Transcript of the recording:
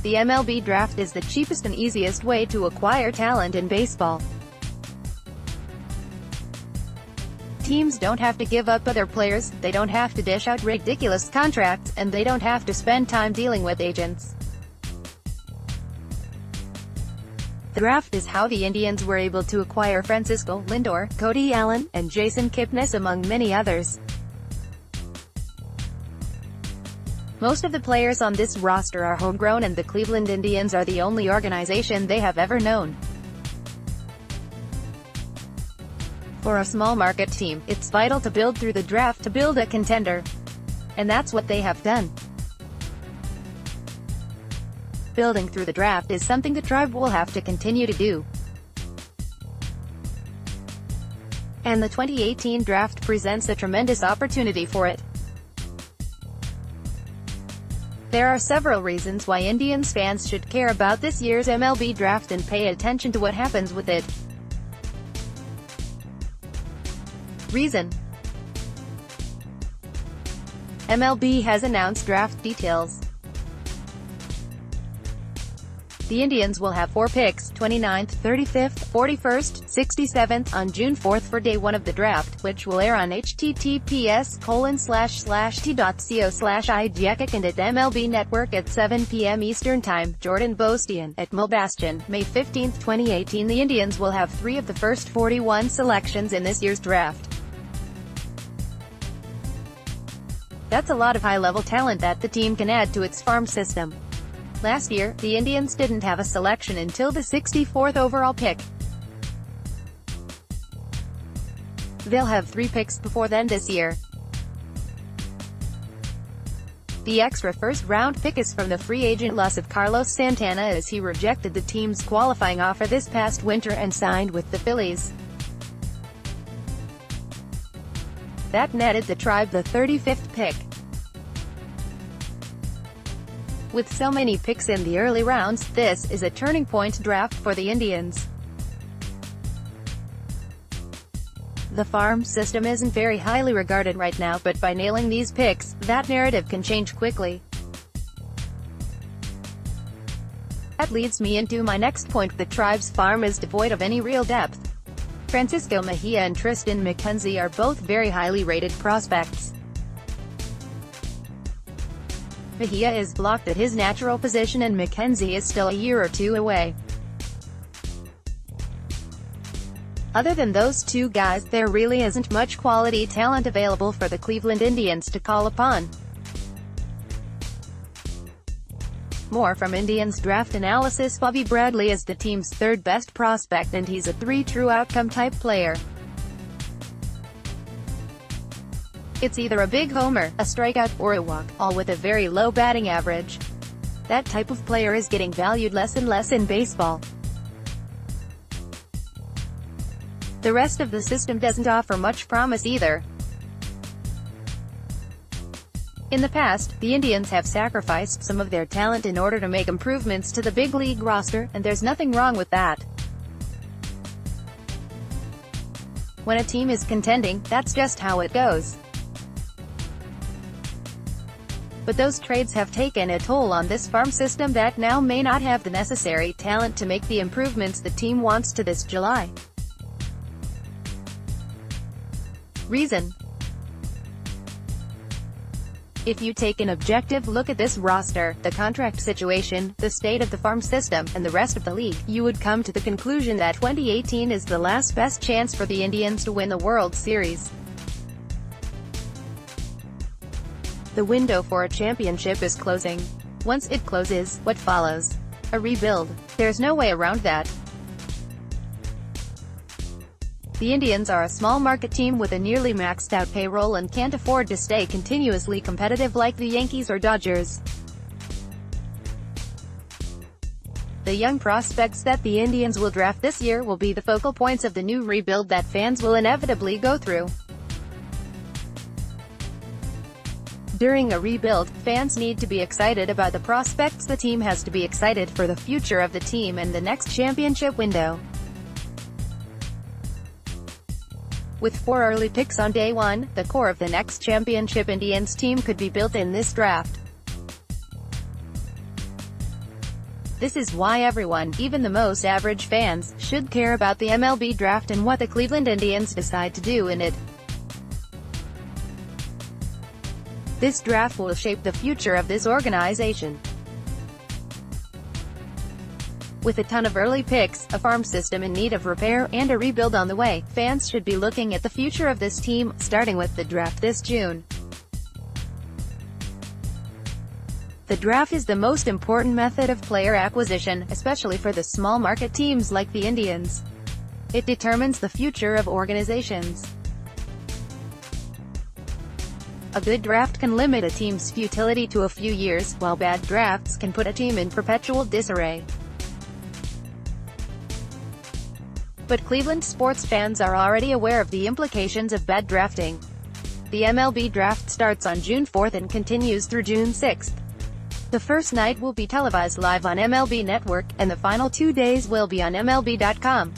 The MLB Draft is the cheapest and easiest way to acquire talent in baseball. Teams don't have to give up other players, they don't have to dish out ridiculous contracts, and they don't have to spend time dealing with agents. The draft is how the Indians were able to acquire Francisco Lindor, Cody Allen, and Jason Kipnis, among many others. Most of the players on this roster are homegrown, and the Cleveland Indians are the only organization they have ever known. For a small market team, it's vital to build through the draft to build a contender. And that's what they have done. Building through the draft is something the Tribe will have to continue to do. And the 2018 draft presents a tremendous opportunity for it. There are several reasons why Indians fans should care about this year's MLB Draft and pay attention to what happens with it. Reason: MLB has announced draft details. The Indians will have 4 picks, 29th, 35th, 41st, 67th, on June 4th for Day 1 of the draft, which will air on https://t.co/iJacket and at MLB Network at 7 p.m. Eastern Time. Jordan Bostian, at Bastion, May 15, 2018. The Indians will have 3 of the first 41 selections in this year's draft. That's a lot of high-level talent that the team can add to its farm system. Last year, the Indians didn't have a selection until the 64th overall pick. They'll have 3 picks before then this year. The extra first-round pick is from the free agent loss of Carlos Santana, as he rejected the team's qualifying offer this past winter and signed with the Phillies. That netted the Tribe the 35th pick. With so many picks in the early rounds, this is a turning point draft for the Indians. The farm system isn't very highly regarded right now, but by nailing these picks, that narrative can change quickly. That leads me into my next point: the Tribe's farm is devoid of any real depth. Francisco Mejia and Tristan McKenzie are both very highly rated prospects. Mejia is blocked at his natural position and McKenzie is still a year or 2 away. Other than those 2 guys, there really isn't much quality talent available for the Cleveland Indians to call upon. More from Indians draft analysis: Bobby Bradley is the team's 3rd best prospect, and he's a 3 true outcome type player. It's either a big homer, a strikeout, or a walk, all with a very low batting average. That type of player is getting valued less and less in baseball. The rest of the system doesn't offer much promise either. In the past, the Indians have sacrificed some of their talent in order to make improvements to the big league roster, and there's nothing wrong with that. When a team is contending, that's just how it goes. But those trades have taken a toll on this farm system that now may not have the necessary talent to make the improvements the team wants to this July. Reason: if you take an objective look at this roster, the contract situation, the state of the farm system, and the rest of the league, you would come to the conclusion that 2018 is the last best chance for the Indians to win the World Series. The window for a championship is closing. Once it closes, what follows? A rebuild. There's no way around that. The Indians are a small market team with a nearly maxed out payroll and can't afford to stay continuously competitive like the Yankees or Dodgers. The young prospects that the Indians will draft this year will be the focal points of the new rebuild that fans will inevitably go through. During a rebuild, fans need to be excited about the prospects. The team has to be excited for the future of the team and the next championship window. With 4 early picks on Day 1, the core of the next championship Indians team could be built in this draft. This is why everyone, even the most average fans, should care about the MLB Draft and what the Cleveland Indians decide to do in it. This draft will shape the future of this organization. With a ton of early picks, a farm system in need of repair, and a rebuild on the way, fans should be looking at the future of this team, starting with the draft this June. The draft is the most important method of player acquisition, especially for the small market teams like the Indians. It determines the future of organizations. A good draft can limit a team's futility to a few years, while bad drafts can put a team in perpetual disarray. But Cleveland sports fans are already aware of the implications of bad drafting. The MLB Draft starts on June 4th and continues through June 6th. The first night will be televised live on MLB Network, and the final 2 days will be on MLB.com.